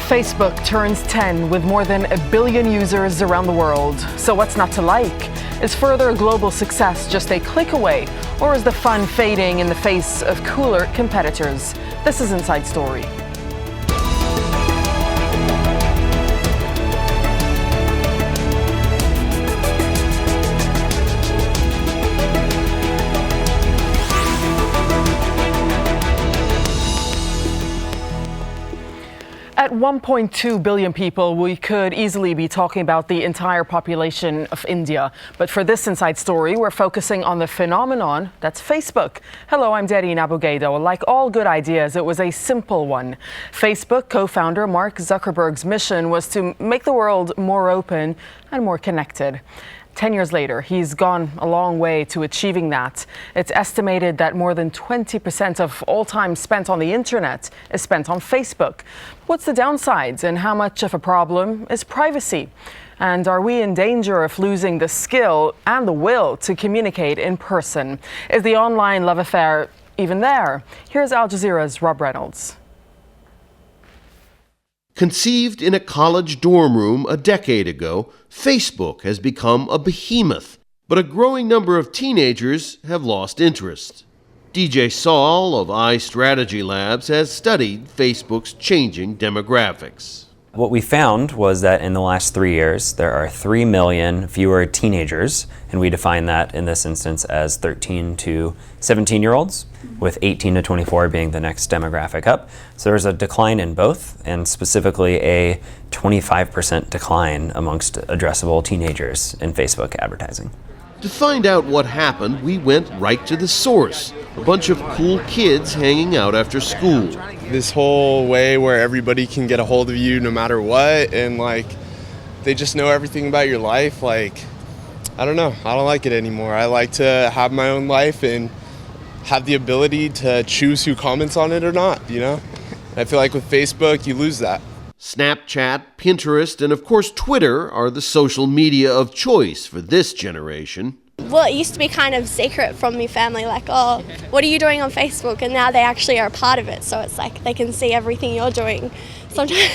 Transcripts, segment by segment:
Facebook turns 10 with more than 1 billion users around the world. So what's not to like? Is further global success just a click away, or is the fun fading in the face of cooler competitors? This is Inside Story. At 1.2 billion people, we could easily be talking about the entire population of India. But for this Inside Story, we're focusing on the phenomenon that's Facebook. Hello, I'm Darine Abogado. Like all good ideas, it was a simple one. Facebook co-founder Mark Zuckerberg's mission was to make the world more open and more connected. 10 years later, he's gone a long way to achieving that. It's estimated that more than 20% of all time spent on the internet is spent on Facebook. What's the downsides, and how much of a problem is privacy? And are we in danger of losing the skill and the will to communicate in person? Is the online love affair even there? Here's Al Jazeera's Rob Reynolds. Conceived in a college dorm room a decade ago, Facebook has become a behemoth, but a growing number of teenagers have lost interest. DJ Saul of iStrategy Labs has studied Facebook's changing demographics. What we found was that in the last 3 years, there are 3 million fewer teenagers, and we define that in this instance as 13 to 17-year-olds, with 18 to 24 being the next demographic up. So there's a decline in both, and specifically a 25% decline amongst addressable teenagers in Facebook advertising. To find out what happened, we went right to the source, a bunch of cool kids hanging out after school. This whole way where everybody can get a hold of you no matter what, and they just know everything about your life. I don't know, I don't like it anymore. I like to have my own life and have the ability to choose who comments on it or not, I feel like with Facebook, you lose that. Snapchat, Pinterest, and of course Twitter are the social media of choice for this generation. Well, it used to be kind of secret from my family, oh, what are you doing on Facebook? And now they actually are a part of it, so it's like they can see everything you're doing. Sometimes,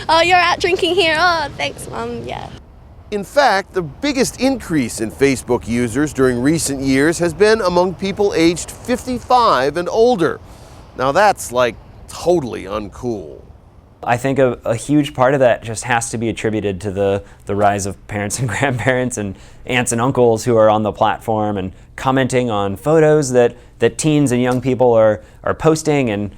oh, you're out drinking here, oh, thanks, Mum, yeah. In fact, the biggest increase in Facebook users during recent years has been among people aged 55 and older. Now that's totally uncool. I think a huge part of that just has to be attributed to the rise of parents and grandparents and aunts and uncles who are on the platform and commenting on photos that teens and young people are posting and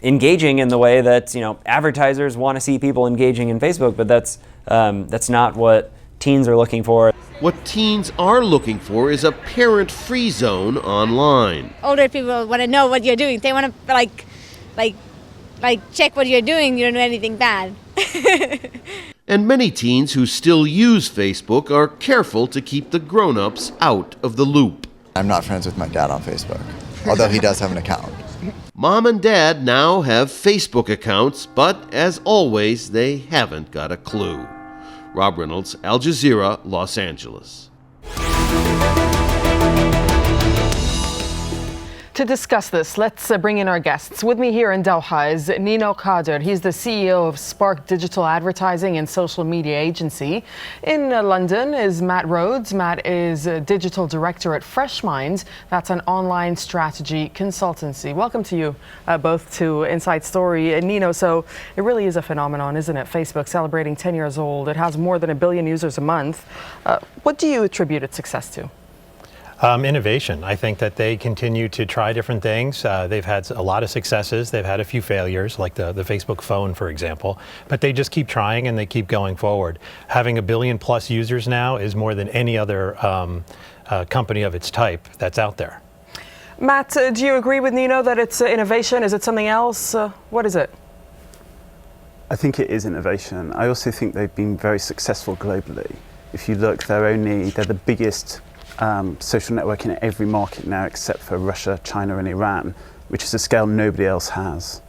engaging in the way that advertisers want to see people engaging in Facebook, but that's not what teens are looking for. What teens are looking for is a parent-free zone online. Older people want to know what you're doing. They want to check what you're doing. You don't do anything bad. And many teens who still use Facebook are careful to keep the grown-ups out of the loop. I'm not friends with my dad on Facebook, although he does have an account. Mom and Dad now have Facebook accounts, but as always, they haven't got a clue. Rob Reynolds, Al Jazeera, Los Angeles. To discuss this, let's bring in our guests. With me here in Doha is Nino Kader. He's the CEO of Spark Digital Advertising and Social Media Agency. In London is Matt Rhodes. Matt is a digital director at Fresh Minds. That's an online strategy consultancy. Welcome to you both to Inside Story. Nino, so it really is a phenomenon, isn't it? Facebook celebrating 10 years old. It has more than 1 billion users a month. What do you attribute its success to? Innovation. I think that they continue to try different things. They've had a lot of successes. They've had a few failures, like the Facebook phone, for example. But they just keep trying and they keep going forward. Having 1 billion plus users now is more than any other company of its type that's out there. Matt, do you agree with Nino that it's innovation? Is it something else? What is it? I think it is innovation. I also think they've been very successful globally. If you look, they're the biggest social network in every market now except for Russia, China and Iran, which is a scale nobody else has.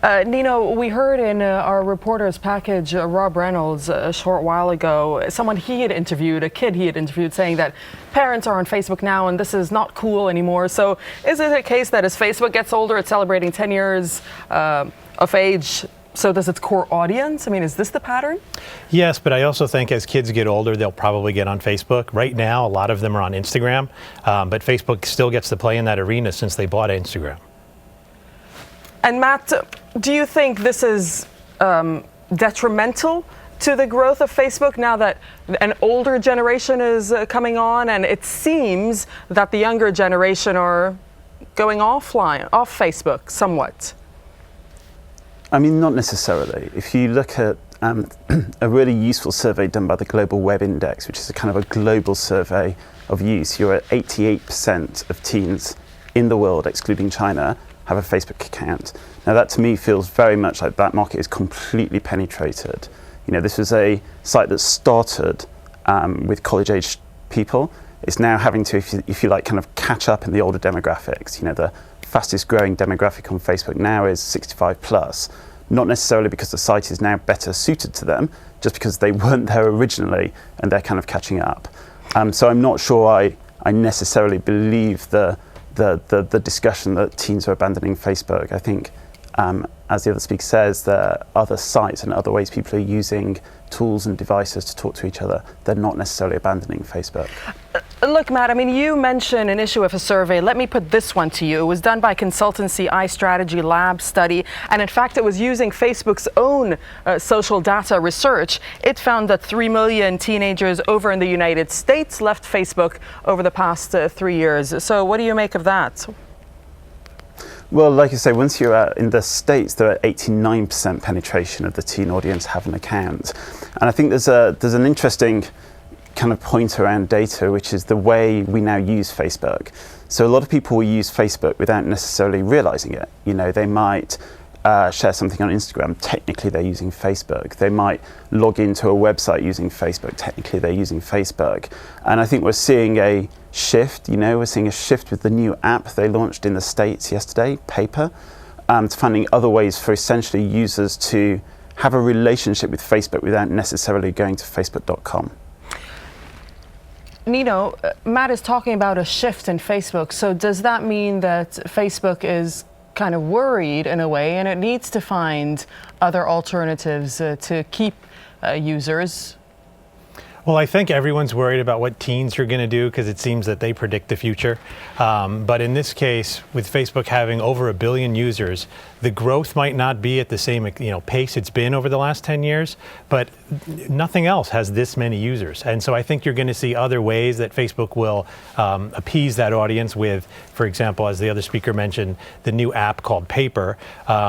Nino, we heard in our reporter's package, Rob Reynolds, a short while ago, someone he had interviewed, a kid he had interviewed, saying that parents are on Facebook now and this is not cool anymore. So is it a case that as Facebook gets older, it's celebrating 10 years of age, so does its core audience? I mean, is this the pattern? Yes, but I also think as kids get older, they'll probably get on Facebook. Right now, a lot of them are on Instagram, but Facebook still gets to play in that arena since they bought Instagram. And Matt, do you think this is detrimental to the growth of Facebook now that an older generation is coming on, and it seems that the younger generation are going off Facebook somewhat? I mean, not necessarily. If you look at a really useful survey done by the Global Web Index, which is a kind of a global survey of use, you're at 88% of teens in the world, excluding China, have a Facebook account. Now that to me feels very much like that market is completely penetrated. You know, this was a site that started with college-age people. It's now having to, if you like, kind of catch up in the older demographics. You know, the fastest growing demographic on Facebook now is 65 plus. Not necessarily because the site is now better suited to them, just because they weren't there originally and they're kind of catching up. So I'm not sure I necessarily believe the discussion that teens are abandoning Facebook. I think, as the other speaker says, there are other sites and other ways people are using tools and devices to talk to each other. They're not necessarily abandoning Facebook. Look, Matt, I mean, you mentioned an issue of a survey. Let me put this one to you. It was done by consultancy iStrategy Lab study, and in fact, it was using Facebook's own social data research. It found that 3 million teenagers over in the United States left Facebook over the past 3 years. So what do you make of that? Well, like I say, once you're in the States, there are 89% penetration of the teen audience have an account. And I think there's an interesting kind of point around data, which is the way we now use Facebook. So a lot of people will use Facebook without necessarily realizing it. You know, they might share something on Instagram, technically they're using Facebook. They might log into a website using Facebook, technically they're using Facebook. And I think we're seeing a shift, you know, we're seeing a shift with the new app they launched in the States yesterday, Paper, to finding other ways for essentially users to have a relationship with Facebook without necessarily going to facebook.com. Nino, Matt is talking about a shift in Facebook. So does that mean that Facebook is kind of worried in a way and it needs to find other alternatives to keep users? Well, I think everyone's worried about what teens are going to do because it seems that they predict the future. But in this case, with Facebook having over 1 billion users, the growth might not be at the same pace it's been over the last 10 years, but nothing else has this many users. And so I think you're going to see other ways that Facebook will appease that audience with, for example, as the other speaker mentioned, the new app called Paper,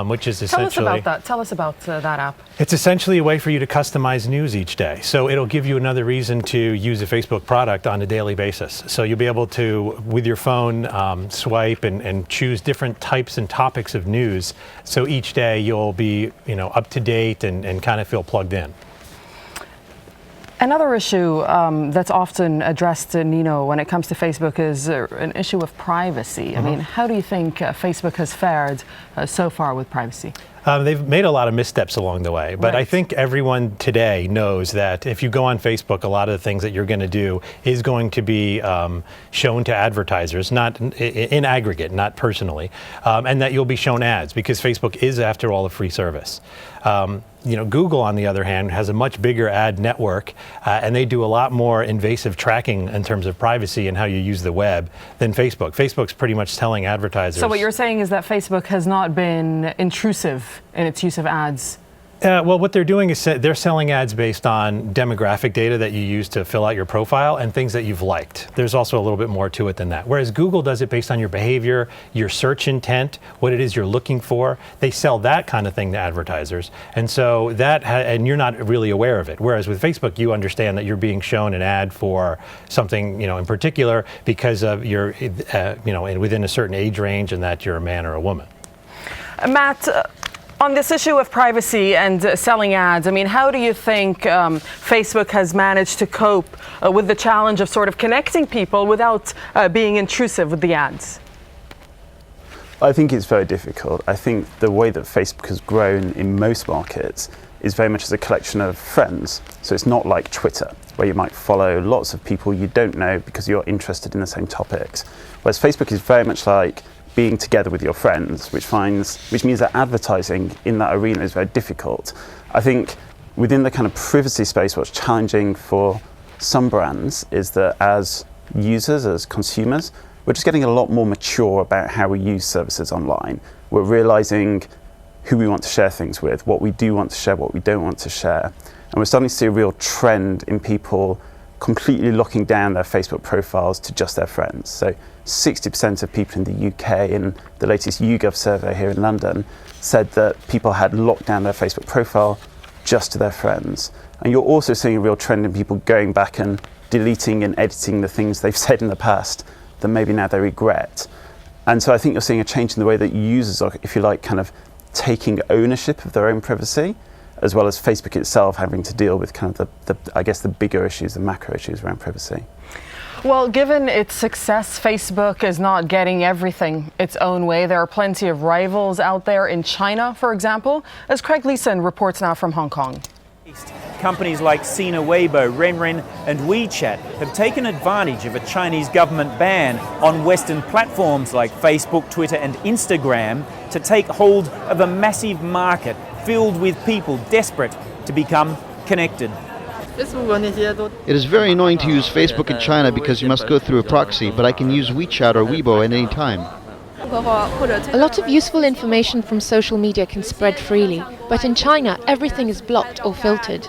which is essentially... Tell us about that app. It's essentially a way for you to customize news each day. So it'll give you another reason to use a Facebook product on a daily basis. So you'll be able to, with your phone, swipe and choose different types and topics of news. So each day you'll be, up to date and kind of feel plugged in. Another issue that's often addressed, Nino, when it comes to Facebook is an issue of privacy. I mean, how do you think Facebook has fared so far with privacy? They've made a lot of missteps along the way, but right. I think everyone today knows that if you go on Facebook, a lot of the things that you're going to do is going to be shown to advertisers, not in aggregate, not personally, and that you'll be shown ads because Facebook is, after all, a free service. Google, on the other hand, has a much bigger ad network, and they do a lot more invasive tracking in terms of privacy and how you use the web than Facebook. Facebook's pretty much telling advertisers. So what you're saying is that Facebook has not been intrusive in its use of ads? Well, what they're doing is they're selling ads based on demographic data that you use to fill out your profile and things that you've liked. There's also a little bit more to it than that. Whereas Google does it based on your behavior, your search intent, what it is you're looking for. They sell that kind of thing to advertisers. And so and you're not really aware of it. Whereas with Facebook, you understand that you're being shown an ad for something, in particular because of your, within a certain age range and that you're a man or a woman. Matt, on this issue of privacy and selling ads, I mean, how do you think Facebook has managed to cope with the challenge of sort of connecting people without being intrusive with the ads? I think it's very difficult. I think the way that Facebook has grown in most markets is very much as a collection of friends. So it's not like Twitter, where you might follow lots of people you don't know because you're interested in the same topics. Whereas Facebook is very much like being together with your friends, which means that advertising in that arena is very difficult. I think within the kind of privacy space, what's challenging for some brands is that as users, as consumers, we're just getting a lot more mature about how we use services online. We're realizing who we want to share things with, what we do want to share, what we don't want to share. And we're starting to see a real trend in people completely locking down their Facebook profiles to just their friends. So 60% of people in the UK in the latest YouGov survey here in London said that people had locked down their Facebook profile just to their friends. And you're also seeing a real trend in people going back and deleting and editing the things they've said in the past that maybe now they regret. And so I think you're seeing a change in the way that users are, if you like, kind of taking ownership of their own privacy, as well as Facebook itself having to deal with kind of the bigger issues, the macro issues around privacy. Well, given its success, Facebook is not getting everything its own way. There are plenty of rivals out there in China, for example, as Craig Leeson reports now from Hong Kong. Companies like Sina Weibo, Renren and WeChat have taken advantage of a Chinese government ban on Western platforms like Facebook, Twitter and Instagram to take hold of a massive market filled with people desperate to become connected. It is very annoying to use Facebook in China because you must go through a proxy, but I can use WeChat or Weibo at any time. A lot of useful information from social media can spread freely, but in China everything is blocked or filtered.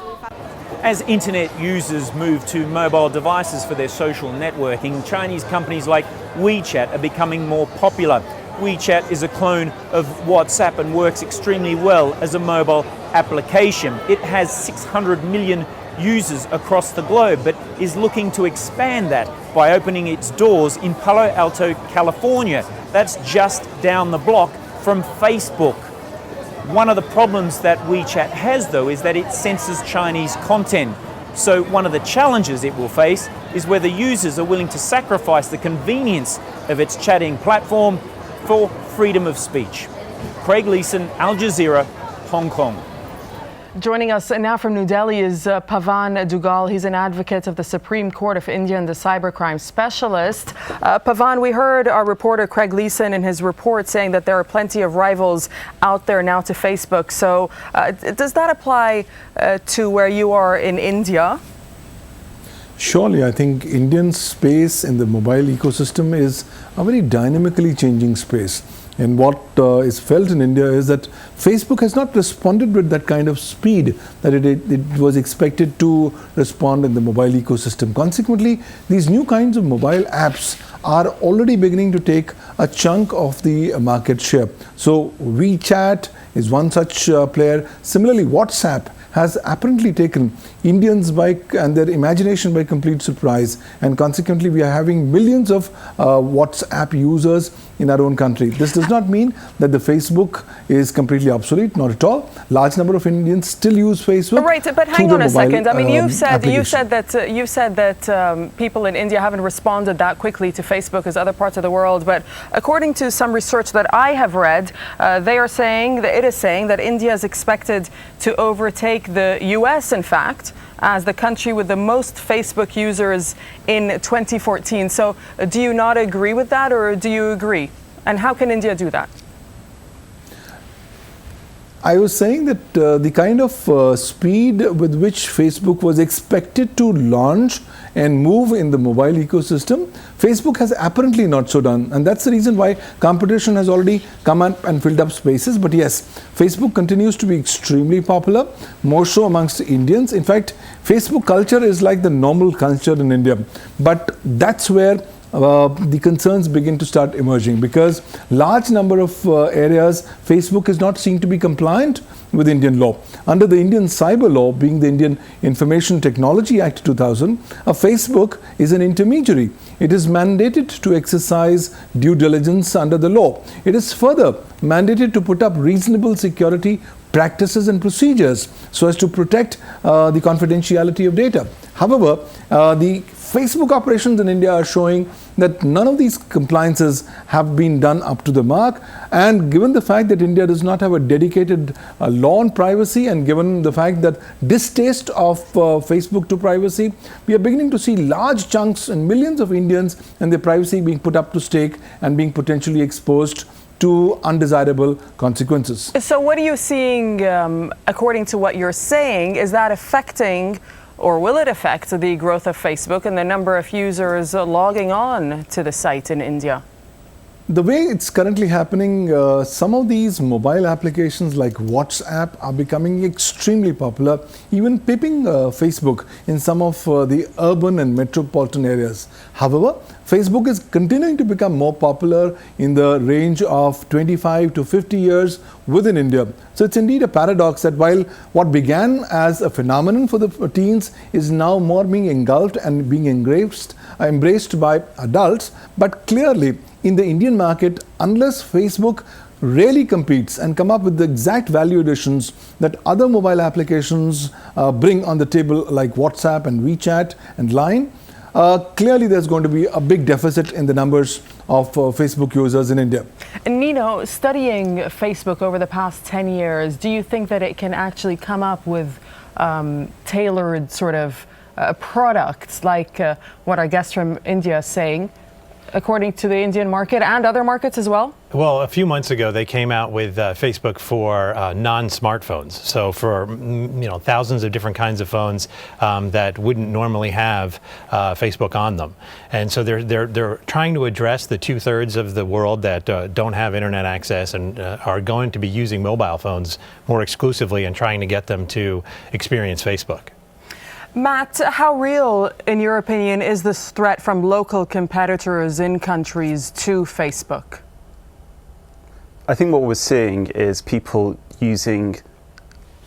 As internet users move to mobile devices for their social networking, Chinese companies like WeChat are becoming more popular. WeChat is a clone of WhatsApp and works extremely well as a mobile application. It has 600 million users across the globe, but is looking to expand that by opening its doors in Palo Alto, California. That's just down the block from Facebook. One of the problems that WeChat has, though, is that it censors Chinese content. So one of the challenges it will face is whether users are willing to sacrifice the convenience of its chatting platform for freedom of speech. Craig Leeson, Al Jazeera, Hong Kong. Joining us now from New Delhi is Pavan Dugal. He's an advocate of the Supreme Court of India and the cybercrime specialist. Pavan, we heard our reporter Craig Leeson in his report saying that there are plenty of rivals out there now to Facebook. So does that apply to where you are in India? Surely, I think Indian space in the mobile ecosystem is a very dynamically changing space. And what is felt in India is that Facebook has not responded with that kind of speed that it was expected to respond in the mobile ecosystem. Consequently, these new kinds of mobile apps are already beginning to take a chunk of the market share. So WeChat is one such player. Similarly, WhatsApp has apparently taken Indians and their imagination by complete surprise, and consequently we are having millions of WhatsApp users in our own country. This does not mean that the Facebook is completely obsolete, not at all. Large number of Indians still use Facebook. Right, but hang on a second. I mean, you've said that people in India haven't responded that quickly to Facebook as other parts of the world. But according to some research that I have read, it is saying that India is expected to overtake the US, in fact, as the country with the most Facebook users in 2014. So do you not agree with that, or do you agree? And how can India do that? I was saying that the kind of speed with which Facebook was expected to launch and move in the mobile ecosystem, Facebook has apparently not so done. And that's the reason why competition has already come up and filled up spaces. But yes, Facebook continues to be extremely popular, more so amongst Indians. In fact, Facebook culture is like the normal culture in India. But that's where the concerns begin to start emerging, because large number of areas Facebook is not seen to be compliant with Indian law. Under the Indian cyber law, being the Indian Information Technology Act 2000, a Facebook is an intermediary. It is mandated to exercise due diligence under the law. It is further mandated to put up reasonable security practices and procedures so as to protect the confidentiality of data. However, the Facebook operations in India are showing that none of these compliances have been done up to the mark, and given the fact that India does not have a dedicated law on privacy, and given the fact that distaste of Facebook to privacy, we are beginning to see large chunks and millions of Indians and their privacy being put up to stake and being potentially exposed to undesirable consequences. So what are you seeing, according to what you're saying, is that affecting, or will it affect, the growth of Facebook and the number of users logging on to the site in India? The way it's currently happening, some of these mobile applications like WhatsApp are becoming extremely popular, even pipping Facebook in some of the urban and metropolitan areas. However, Facebook is continuing to become more popular in the range of 25 to 50 years within India. So it's indeed a paradox that while what began as a phenomenon for the teens is now more being engulfed and being embraced by adults, but clearly in the Indian market, unless Facebook really competes and come up with the exact value additions that other mobile applications bring on the table, like WhatsApp and WeChat and Line, clearly there's going to be a big deficit in the numbers of Facebook users in India. And Nino, studying Facebook over the past 10 years, do you think that it can actually come up with tailored sort of products like what our guest from India is saying, according to the Indian market and other markets as well? Well, a few months ago, they came out with Facebook for non-smartphones. So for thousands of different kinds of phones that wouldn't normally have Facebook on them. And so they're trying to address the 2/3 of the world that don't have internet access and are going to be using mobile phones more exclusively and trying to get them to experience Facebook. Matt, how real, in your opinion, is this threat from local competitors in countries to Facebook? I think what we're seeing is people using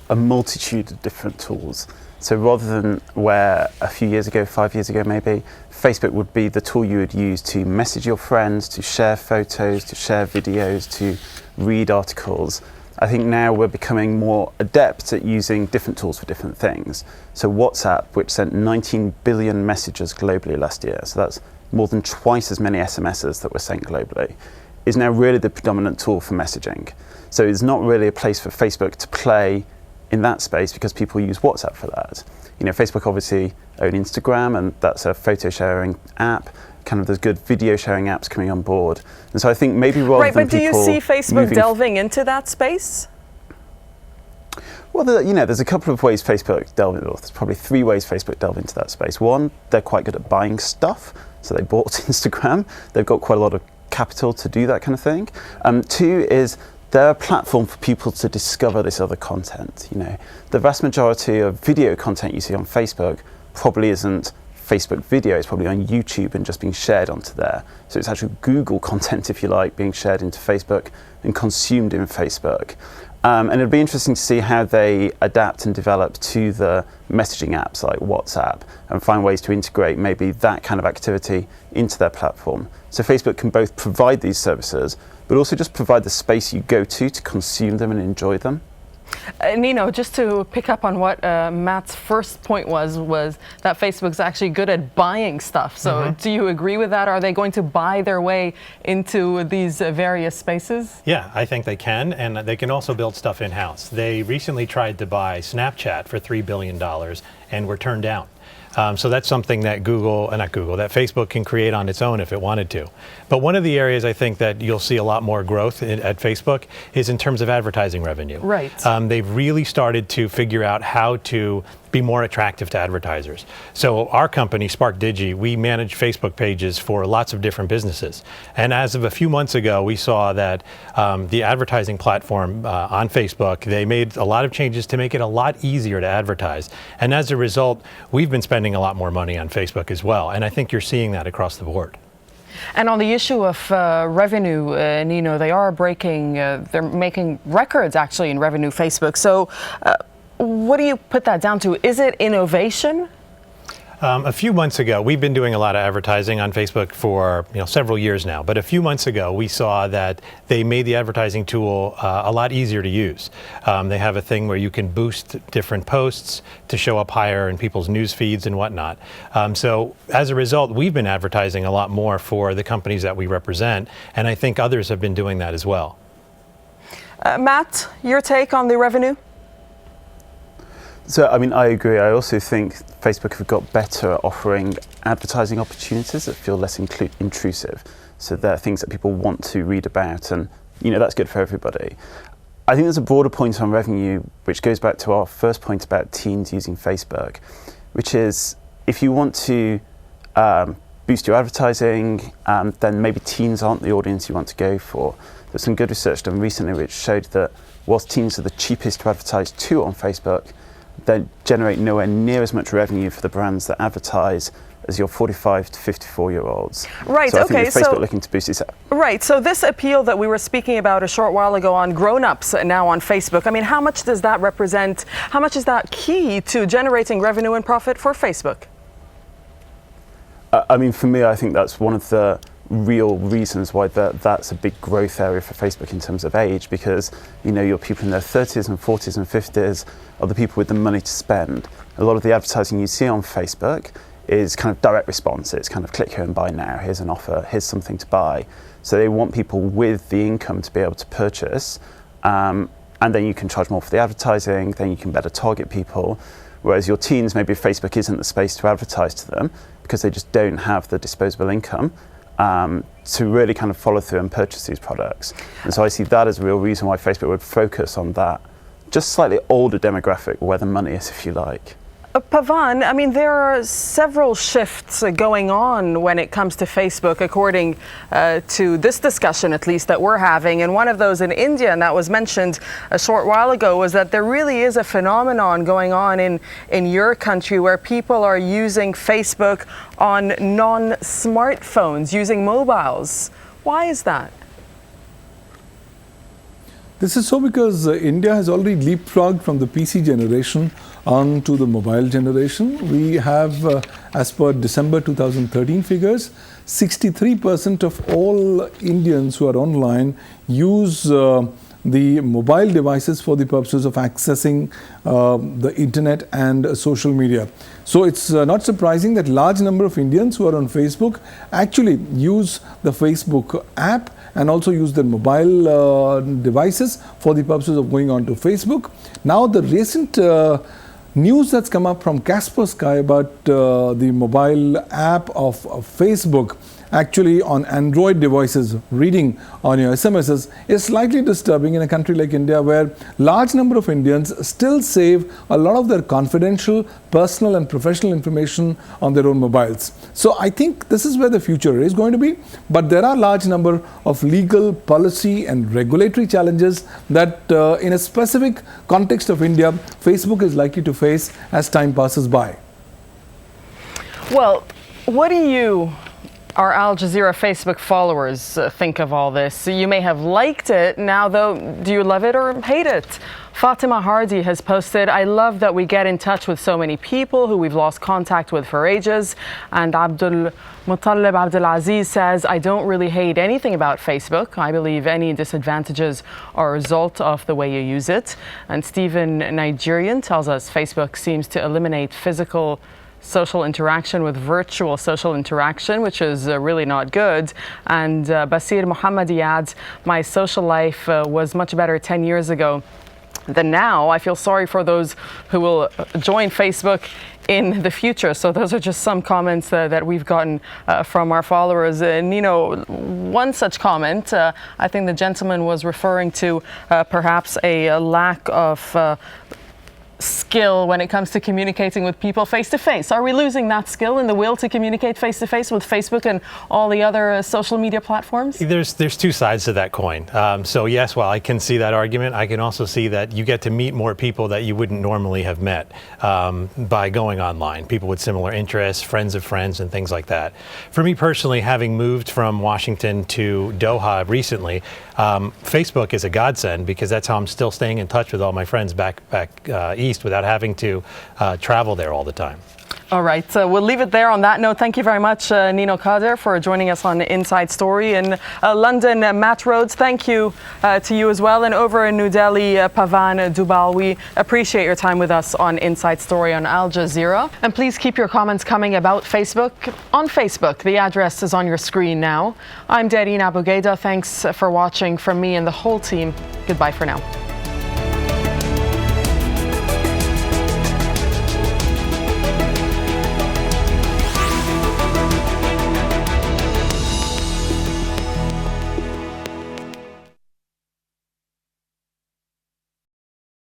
a multitude of different tools. So rather than where a few years ago, 5 years ago maybe, Facebook would be the tool you would use to message your friends, to share photos, to share videos, to read articles, I think now we're becoming more adept at using different tools for different things. So WhatsApp, which sent 19 billion messages globally last year, so that's more than twice as many SMSs that were sent globally, is now really the predominant tool for messaging. So it's not really a place for Facebook to play in that space because people use WhatsApp for that. Facebook obviously own Instagram, and that's a photo sharing app. Kind of there's good video sharing apps coming on board. And so I think maybe rather than but do you see Facebook delving into that space? Well, there's a couple of ways Facebook delve into. There's probably 3 ways Facebook delve into that space. One, they're quite good at buying stuff. So they bought Instagram. They've got quite a lot of capital to do that kind of thing. 2 is they're a platform for people to discover this other content. The vast majority of video content you see on Facebook probably isn't Facebook video, it's probably on YouTube and just being shared onto there. So it's actually Google content, if you like, being shared into Facebook and consumed in Facebook. And it'll be interesting to see how they adapt and develop to the messaging apps like WhatsApp and find ways to integrate maybe that kind of activity into their platform. So Facebook can both provide these services, but also just provide the space you go to consume them and enjoy them. Nino, just to pick up on what Matt's first point was that Facebook's actually good at buying stuff. So do you agree with that? Are they going to buy their way into these various spaces? Yeah, I think they can, and they can also build stuff in-house. They recently tried to buy Snapchat for $3 billion and were turned down. So that's something that that Facebook can create on its own if it wanted to. But one of the areas I think that you'll see a lot more growth at Facebook is in terms of advertising revenue. Right. They've really started to figure out how to be more attractive to advertisers. So our company, Spark Digi, we manage Facebook pages for lots of different businesses. And as of a few months ago, we saw that the advertising platform on Facebook, they made a lot of changes to make it a lot easier to advertise. And as a result, we've been spending a lot more money on Facebook as well. And I think you're seeing that across the board. And on the issue of revenue, Nino, they're making records actually in revenue, Facebook. So what do you put that down to? Is it innovation? A few months ago, we've been doing a lot of advertising on Facebook for several years now, but a few months ago we saw that they made the advertising tool a lot easier to use. They have a thing where you can boost different posts to show up higher in people's news feeds and whatnot. So as a result, we've been advertising a lot more for the companies that we represent, and I think others have been doing that as well. Matt, your take on the revenue? So, I mean, I agree. I also think Facebook have got better at offering advertising opportunities that feel less intrusive. So they're things that people want to read about, and that's good for everybody. I think there's a broader point on revenue, which goes back to our first point about teens using Facebook, which is if you want to boost your advertising, then maybe teens aren't the audience you want to go for. There's some good research done recently which showed that whilst teens are the cheapest to advertise to on Facebook, they generate nowhere near as much revenue for the brands that advertise as your 45 to 54-year-olds. Right, so I okay, think with Facebook looking to boost its... Right, so this appeal that we were speaking about a short while ago on grown-ups now on Facebook, I mean, how much does that represent, how much is that key to generating revenue and profit for Facebook? I mean, for me, I think that's one of the real reasons why that's a big growth area for Facebook in terms of age, because your people in their 30s and 40s and 50s are the people with the money to spend. A lot of the advertising you see on Facebook is kind of direct response. It's kind of click here and buy now. Here's an offer. Here's something to buy. So they want people with the income to be able to purchase, and then you can charge more for the advertising. Then you can better target people. Whereas your teens, maybe Facebook isn't the space to advertise to them because they just don't have the disposable income to really kind of follow through and purchase these products. And so I see that as a real reason why Facebook would focus on that just slightly older demographic where the money is, if you like. Pavan, I mean, there are several shifts going on when it comes to Facebook, according to this discussion, at least, that we're having. And one of those in India, and that was mentioned a short while ago, was that there really is a phenomenon going on in your country where people are using Facebook on non-smartphones, using mobiles. Why is that? This is so because India has already leapfrogged from the PC generation on to the mobile generation. We have, as per December 2013 figures, 63% of all Indians who are online use the mobile devices for the purposes of accessing the internet and social media. So it's not surprising that large number of Indians who are on Facebook actually use the Facebook app and also use their mobile devices for the purposes of going on to Facebook. Now the recent news that's come up from Kaspersky about the mobile app of Facebook actually on Android devices reading on your SMSs is slightly disturbing in a country like India, where large number of Indians still save a lot of their confidential, personal and professional information on their own mobiles. So I think this is where the future is going to be, but there are large number of legal, policy and regulatory challenges that in a specific context of India, Facebook is likely to face as time passes by. Well, what do you, our Al Jazeera Facebook followers, think of all this? You may have liked it. Now, though, do you love it or hate it? Fatima Hardy has posted, I love that we get in touch with so many people who we've lost contact with for ages. And Abdul Muttalib Abdulaziz says, I don't really hate anything about Facebook. I believe any disadvantages are a result of the way you use it. And Stephen Nigerian tells us Facebook seems to eliminate physical social interaction with virtual social interaction, which is really not good. And Basir Mohammadi adds, my social life was much better 10 years ago than now. I feel sorry for those who will join Facebook in the future. So those are just some comments that we've gotten from our followers. And one such comment, I think the gentleman was referring to perhaps a lack of skill when it comes to communicating with people face to face. Are we losing that skill and the will to communicate face to face with Facebook and all the other social media platforms? There's two sides to that coin. So yes, while I can see that argument, I can also see that you get to meet more people that you wouldn't normally have met by going online. People with similar interests, friends of friends, and things like that. For me personally, having moved from Washington to Doha recently, Facebook is a godsend because that's how I'm still staying in touch with all my friends back east without having to travel there all the time. All right, we'll leave it there on that note. Thank you very much, Nino Kader, for joining us on Inside Story. In London, Matt Rhodes, thank you to you as well. And over in New Delhi, Pavan Dubal, we appreciate your time with us on Inside Story on Al Jazeera. And please keep your comments coming about Facebook on Facebook. The address is on your screen now. I'm Darine Abougheda. Thanks for watching from me and the whole team. Goodbye for now.